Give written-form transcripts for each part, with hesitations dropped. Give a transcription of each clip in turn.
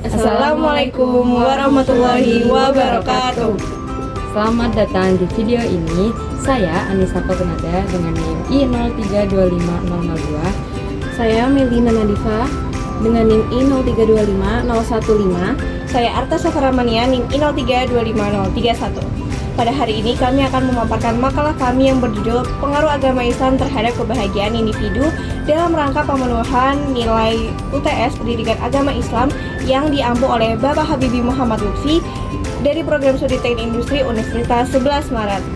Assalamualaikum warahmatullahi wabarakatuh. Selamat datang di video ini. Saya Anissa Kotunada dengan NIM I0325002. Saya Melina Nadifa dengan NIM I0325015. Saya Arta Safaramania NIM I0325031. Pada hari ini kami akan memaparkan makalah kami yang berjudul Pengaruh Agama Islam Terhadap Kebahagiaan Individu dalam rangka pemenuhan nilai UTS Pendidikan Agama Islam yang diampu oleh Bapak Habibie Muhammad Lutfi dari Program Studi Teknik Industri Universitas 11 Maret.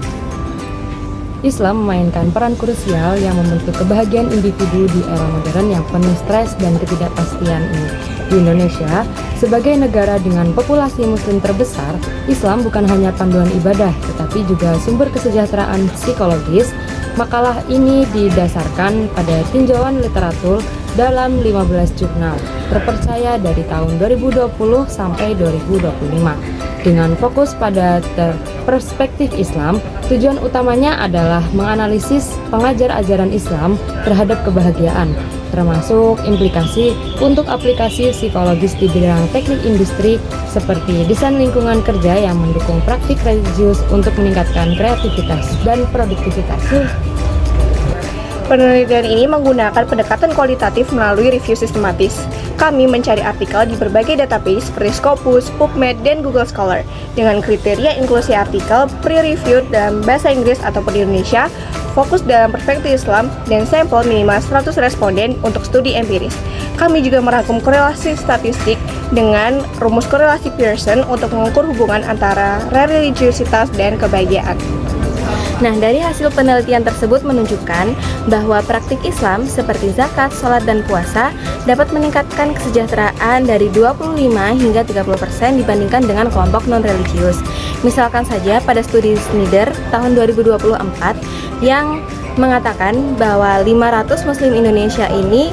Islam memainkan peran krusial yang membentuk kebahagiaan individu di era modern yang penuh stres dan ketidakpastian ini. Di Indonesia, sebagai negara dengan populasi muslim terbesar, Islam bukan hanya panduan ibadah, tetapi juga sumber kesejahteraan psikologis. Makalah ini didasarkan pada tinjauan literatur dalam 15 jurnal terpercaya dari tahun 2020 sampai 2025. Dengan fokus pada perspektif Islam, tujuan utamanya adalah menganalisis pengajar ajaran Islam terhadap kebahagiaan, termasuk implikasi untuk aplikasi psikologis di bidang teknik industri seperti desain lingkungan kerja yang mendukung praktik religius untuk meningkatkan kreativitas dan produktivitas. Penelitian ini menggunakan pendekatan kualitatif melalui review sistematis. Kami mencari artikel di berbagai database seperti Scopus, PubMed, dan Google Scholar dengan kriteria inklusi artikel pre-reviewed dalam bahasa Inggris ataupun di Indonesia, fokus dalam perspektif Islam, dan sampel minimal 100 responden untuk studi empiris. Kami juga merangkum korelasi statistik dengan rumus korelasi Pearson untuk mengukur hubungan antara religiositas dan kebahagiaan. Nah, dari hasil penelitian tersebut menunjukkan bahwa praktik Islam seperti zakat, sholat, dan puasa dapat meningkatkan kesejahteraan dari 25 hingga 30% dibandingkan dengan kelompok non-religius. Misalkan saja pada studi Snyder tahun 2024 yang mengatakan bahwa 500 muslim Indonesia ini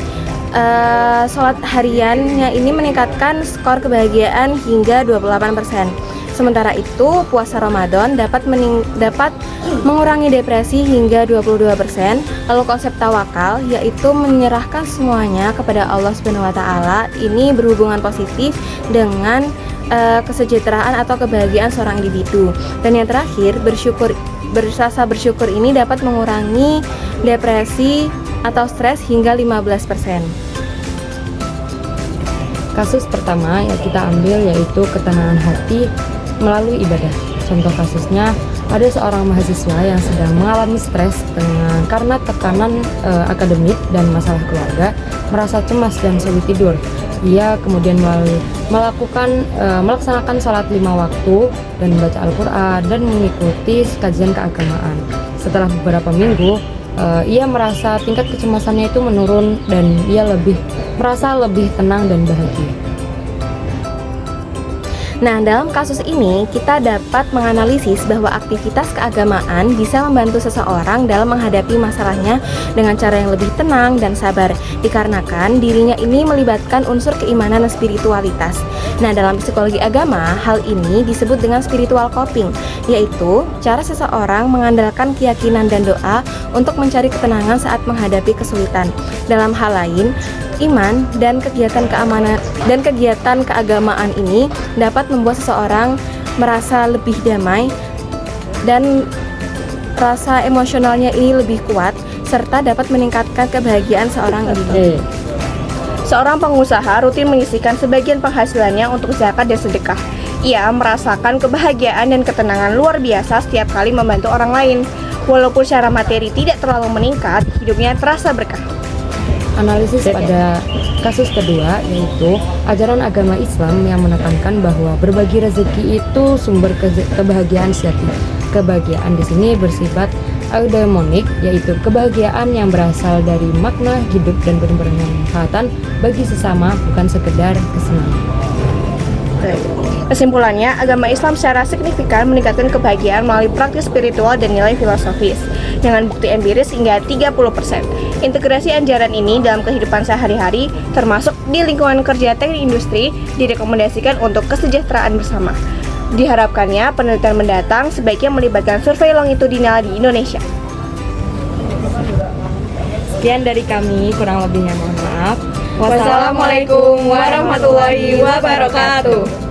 sholat hariannya ini meningkatkan skor kebahagiaan hingga 28%. Sementara itu, puasa Ramadan dapat mengurangi depresi hingga 22%. Lalu konsep tawakal yaitu menyerahkan semuanya kepada Allah SWT ini berhubungan positif dengan kesejahteraan atau kebahagiaan seorang individu. Dan yang terakhir, rasa bersyukur ini dapat mengurangi depresi atau stres hingga 15%. Kasus pertama yang kita ambil yaitu ketenangan hati melalui ibadah. Contoh kasusnya, ada seorang mahasiswa yang sedang mengalami stres karena tekanan akademik dan masalah keluarga, merasa cemas dan sulit tidur. Ia kemudian melaksanakan sholat 5 waktu dan membaca Al-Quran dan mengikuti kajian keagamaan. Setelah beberapa minggu, ia merasa tingkat kecemasannya itu menurun dan ia merasa lebih tenang dan bahagia. Nah, dalam kasus ini kita dapat menganalisis bahwa aktivitas keagamaan bisa membantu seseorang dalam menghadapi masalahnya dengan cara yang lebih tenang dan sabar, dikarenakan dirinya ini melibatkan unsur keimanan dan spiritualitas. Nah, dalam psikologi agama, hal ini disebut dengan spiritual coping, yaitu cara seseorang mengandalkan keyakinan dan doa untuk mencari ketenangan saat menghadapi kesulitan. Dalam hal lain, iman dan kegiatan keagamaan ini dapat membuat seseorang merasa lebih damai dan rasa emosionalnya ini lebih kuat serta dapat meningkatkan kebahagiaan seorang individu. Seorang pengusaha rutin menyisihkan sebagian penghasilannya untuk zakat dan sedekah. Ia merasakan kebahagiaan dan ketenangan luar biasa setiap kali membantu orang lain. Walaupun secara materi tidak terlalu meningkat, hidupnya terasa berkah. Analisis pada kasus kedua yaitu ajaran agama Islam yang menekankan bahwa berbagi rezeki itu sumber kebahagiaan sejati. Kebahagiaan di sini bersifat eudaimonik, yaitu kebahagiaan yang berasal dari makna hidup dan bermanfaatan bagi sesama, bukan sekedar kesenangan. Kesimpulannya, agama Islam secara signifikan meningkatkan kebahagiaan melalui praktik spiritual dan nilai filosofis dengan bukti empiris hingga 30%. Integrasi ajaran ini dalam kehidupan sehari-hari, termasuk di lingkungan kerja teknik industri, direkomendasikan untuk kesejahteraan bersama. Diharapkannya penelitian mendatang sebaiknya melibatkan survei longitudinal di Indonesia. Sekian dari kami, kurang lebihnya mohon maaf. Wassalamualaikum warahmatullahi wabarakatuh.